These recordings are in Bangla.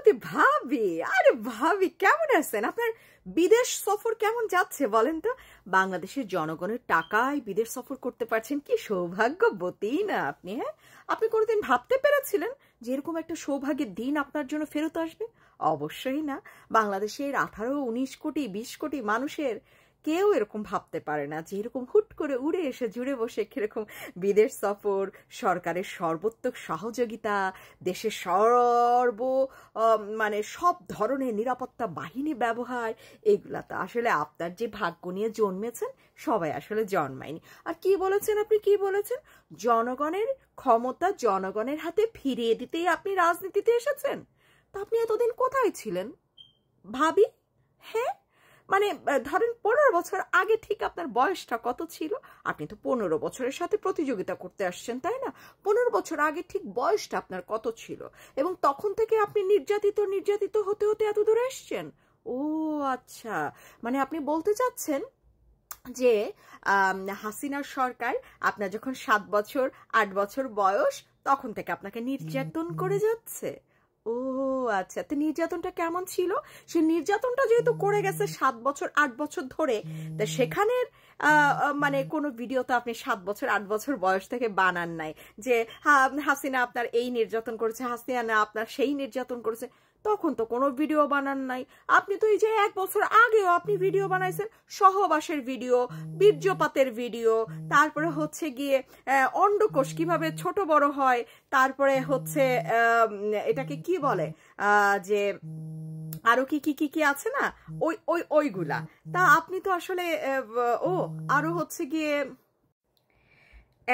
মালতী ভাবি, আরে ভাবি কেমন আছেন? আপনার বিদেশ সফর কেমন যাচ্ছে বলেন তো? বাংলাদেশের জনগণের টাকায় বিদেশ সফর করতে পারছেন, কি সৌভাগ্যবতী না আপনি। হ্যাঁ, আপনি কোনোদিন ভাবতে পেরেছিলেন যে এরকম একটা সৌভাগ্যের দিন আপনার জন্য ফেরত আসবে? অবশ্যই না। বাংলাদেশের 18, 19 কোটি 20 কোটি মানুষের কেউ এরকম ভাবতে পারে না যে এরকম হুট করে উড়ে এসে জুড়ে বসে কিরকম বিদেশ সফর, সরকারের সর্বোত্তক সহযোগিতা, দেশের মানে সব ধরনের নিরাপত্তা বাহিনী ব্যবহার, এগুলা তো আসলে আপনার যে ভাগ্য নিয়ে জন্মেছেন সবাই আসলে জন্মায়নি। আর কি বলেছেন আপনি, কি বলেছেন? জনগণের ক্ষমতা জনগণের হাতে ফিরিয়ে দিতেই আপনি রাজনীতিতে এসেছেন। তা আপনি এতদিন কোথায় ছিলেন ভাবি? হ্যাঁ, মানে ধরেন 15 বছর আগে ঠিক আপনার বয়সটা কত ছিল? আপনি তো 15 বছরের সাথে প্রতিযোগিতা করতে আসছেন, তাই না? 15 বছর আগে ঠিক বয়সটা আপনার কত ছিল? এবং তখন থেকে আপনি নির্যাতিত নির্যাতিত হতে হতে এত দূরে এসছেন। ও আচ্ছা, মানে আপনি বলতে চাচ্ছেন যে হাসিনার সরকার আপনার যখন 7 বছর 8 বছর বয়স তখন থেকে আপনাকে নির্যাতন করে যাচ্ছে। ও আচ্ছা, তো নির্যাতনটা কেমন ছিল? সে নির্যাতনটা যেহেতু করে গেছে 7 বছর 8 বছর ধরে, তা সেখানের মানে কোনো ভিডিও তো আপনি 7 বছর 8 বছর বয়স থেকে বানান নাই যে হাসিনা আপনার এই নির্যাতন করেছে, হাসিনা আপনার সেই নির্যাতন করেছে। তখন তো কোনো ভিডিও বানান নাই। আপনি তো এই যে 1 বছর আগেও আপনি ভিডিও বানাইছেন, সহবাসের ভিডিও, বীর্যপাতের ভিডিও, তারপরে হচ্ছে গিয়ে অন্ডকোষ কিভাবে ছোট বড় হয়, তারপরে হচ্ছে এটাকে কি বলে যে আরো কি কি কি কি আছে না, ওইগুলা। তা আপনি তো আসলে আরো হচ্ছে গিয়ে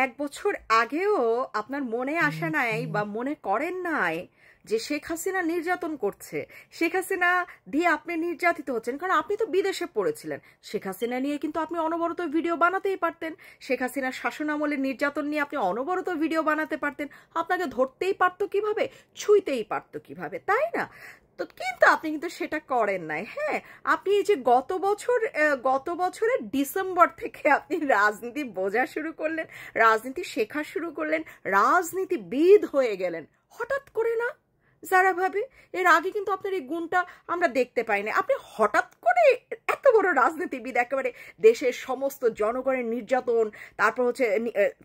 1 বছর আগেও আপনার মনে আসে নাই বা মনে করেন নাই যে শেখ হাসিনা নির্যাতন করছে, শেখ হাসিনা দিয়ে আপনি নির্যাতিত হচ্ছেন, কারণ আপনি তো বিদেশে পড়েছিলেন। শেখ হাসিনা নিয়ে কিন্তু আপনি অনবরত ভিডিও বানাতেই পারতেন, শেখ হাসিনার শাসন আমলের নির্যাতন নিয়ে আপনি অনবরত ভিডিও বানাতে পারতেন, আপনাকে ধরতেই পারতো কিভাবে, ছুঁইতেই পারতো কিভাবে, তাই না? তো কিন্তু আপনি কিন্তু সেটা করেন নাই। হ্যাঁ, আপনি এই যে গত বছরের ডিসেম্বর থেকে আপনি রাজনীতি বোঝা শুরু করলেন, রাজনীতি শেখা শুরু করলেন, রাজনীতিবিদ হয়ে গেলেন হঠাৎ করে, না যারা ভাবে? এর আগে কিন্তু আপনার এই গুণটা আমরা দেখতে পাই না। আপনি হঠাৎ করে এত বড় রাজনীতিবিদ, একেবারে দেশের সমস্ত জনগণের নির্যাতন, তারপর হচ্ছে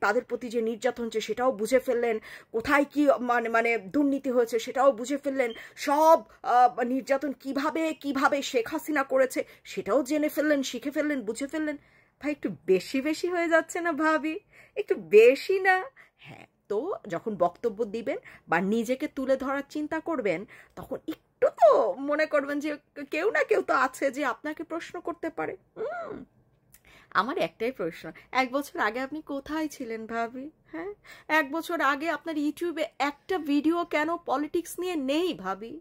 তাদের প্রতি যে নির্যাতন হচ্ছে সেটাও বুঝে ফেললেন, কোথায় কি মানে দুর্নীতি হয়েছে সেটাও বুঝে ফেললেন, সব নির্যাতন কিভাবে কিভাবে শেখ হাসিনা করেছে সেটাও জেনে ফেললেন, শিখে ফেললেন, বুঝে ফেললেন। ভাই একটু বেশি বেশি হয়ে যাচ্ছে না ভাবি? একটু বেশি না? হ্যাঁ, তো যখন বক্তব্য দিবেন বা নিজেকে তুলে ধরার চিন্তা করবেন তখন একটু তো মনে করবেন যে কেউ না কেউ তো আছে যে আপনাকে প্রশ্ন করতে পারে। আমার একটাই প্রশ্ন, 1 বছর আগে আপনি কোথায় ছিলেন ভাবি? হ্যাঁ, 1 বছর আগে আপনার ইউটিউবে একটা ভিডিও কেন পলিটিক্স নিয়ে নেই ভাবি?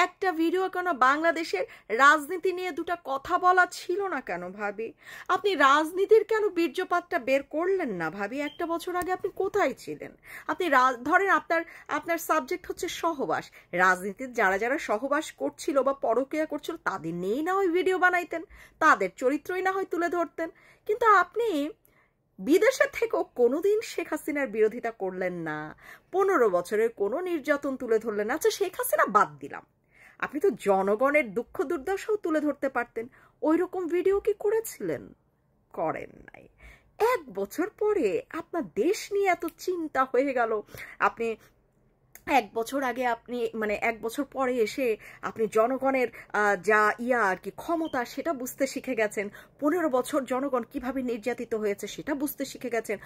একটা ভিডিও কেন বাংলাদেশের রাজনীতি নিয়ে দুটো কথা বলা ছিল না কেন ভাবি? আপনি রাজনীতির কেন বীর্যপাতটা বের করলেন না ভাবি? 1 বছর আগে আপনি কোথায় ছিলেন? আপনি ধরেন আপনার সাবজেক্ট হচ্ছে সহবাস, রাজনীতির যারা যারা সহবাস করছিল বা পরকীয়া করছিল তাদের নিয়েই না হয় ভিডিও বানাইতেন, তাদের চরিত্রই না হয় তুলে ধরতেন। কিন্তু আপনি বিদেশে থেকেও কোনোদিন শেখ হাসিনার বিরোধিতা করলেন না, 15 বছরের কোনো নির্যাতন তুলে ধরলেন না। আচ্ছা, শেখ হাসিনা বাদ দিলাম, আপনি তো জনগণের দুঃখ দুর্দশাও তুলে ধরতে পারতেন। ওই রকম ভিডিও কি করেছিলেন? করেন নাই। 1 বছর পরে আপনার দেশ নিয়ে এত চিন্তা হয়ে গেল, আপনি 1 বছর আগে আপনি মানে 1 বছর পরে এসে আপনি জনগণের যা আর কি ক্ষমতা সেটা বুঝতে শিখে গেছেন, 15 বছর জনগণ কিভাবে নির্যাতিত হয়েছে সেটা বুঝতে শিখে গেছেন,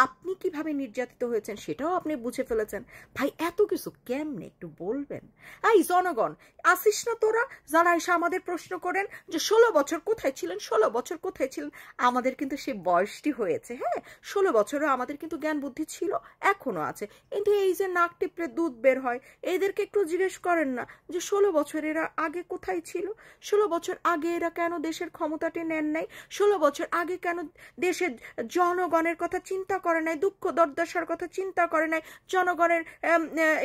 আপনি কিভাবে নির্যাতিত হয়েছেন সেটাও আপনি বুঝে ফেলেছেন। ভাই এত কিছু কেমনে একটু বলবেন? এই জনগণ আসিস না তোরা, যারা এসে আমাদের প্রশ্ন করেন যে 16 বছর কোথায় ছিলেন, 16 বছর কোথায় ছিলেন? আমাদের কিন্তু সেই বয়সটি হয়েছে। হ্যাঁ, 16 বছরও আমাদের কিন্তু জ্ঞান বুদ্ধি ছিল, এখনো আছে। কিন্তু এই যে নাক টিপড়ে দুধ বের হয়, এদেরকে একটু জিজ্ঞেস করেন না যে 16 বছর এরা আগে কোথায় ছিল? 16 বছর আগে এরা কেন দেশের ক্ষমতাটি নেন নাই? 16 বছর আগে কেন দেশের জনগণের কথা চিন্তা করে নাই, দুঃখ দুর্দশার কথা চিন্তা করে নাই, জনগণের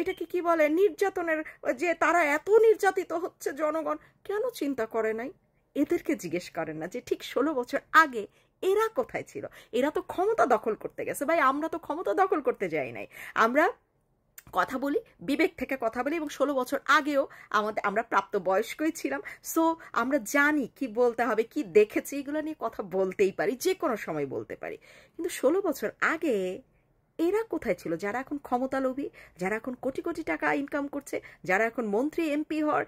এটাকে কি বলে, নির্যাতনের, যে তারা এত নির্যাতিত হচ্ছে জনগণ, কেন চিন্তা করে নাই? এদেরকে জিজ্ঞেস করেন না যে ঠিক 16 বছর আগে এরা কোথায় ছিল? এরা তো ক্ষমতা দখল করতে গেছে। ভাই আমরা তো ক্ষমতা দখল করতে যাই নাই, আমরা কথা বলি, বিবেক থেকে কথা বলি, এবং 16 বছর আগেও আমরা প্রাপ্তবয়স্কই ছিলাম। সো আমরা জানি কি বলতে হবে, কি দেখেছি, এগুলো নিয়ে কথা বলতেই পারি, যে কোনো সময় বলতে পারি। কিন্তু 16 বছর আগে এরা কোথায় ছিল? যারা এখন ক্ষমতালোভী, যারা এখন কোটি কোটি টাকা ইনকাম করছে, যারা এখন মন্ত্রী এমপি হওয়ার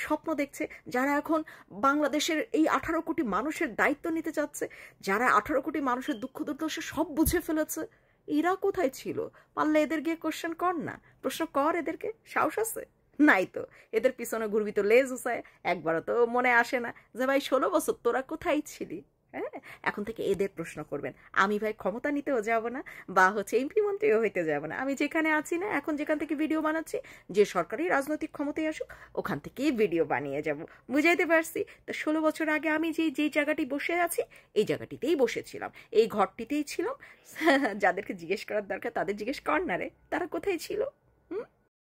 স্বপ্ন দেখছে, যারা এখন বাংলাদেশের এই 18 কোটি মানুষের দায়িত্ব নিতে চাচ্ছে, যারা 18 কোটি মানুষের দুঃখ দুর্দশা সব বুঝে ফেলেছে, এরা কোথায় ছিল? পারলে এদের গিয়ে কোশ্চেন কর না, প্রশ্ন কর, এদেরকে সাহস আছে? নাই তো। এদের পিছনে ঘুরবি তো লেজ উসায়, একবারও তো মনে আসে না যে ভাই 16 বছর তোরা কোথায় ছিলি? হ্যাঁ, এখন থেকে এদের প্রশ্ন করবেন। আমি ভাই ক্ষমতা নিতেও যাব না, বা এমপি মন্ত্রীও হইতে যাব না। আমি যেখানে আছি না, এখন যেখান থেকে ভিডিও বানাচ্ছি, যে সরকারি রাজনৈতিক ক্ষমতায় আসুক, ওখান থেকেই ভিডিও বানিয়ে যাব। বুঝাইতে পারছি? তো 16 বছর আগে আমি যেই জায়গাটি বসে আছি, এই জায়গাটিতেই বসেছিলাম, এই ঘরটিতেই ছিলাম। যাদেরকে জিজ্ঞেস করার দরকার তাদের জিজ্ঞেস কর না রে, তারা কোথায় ছিল?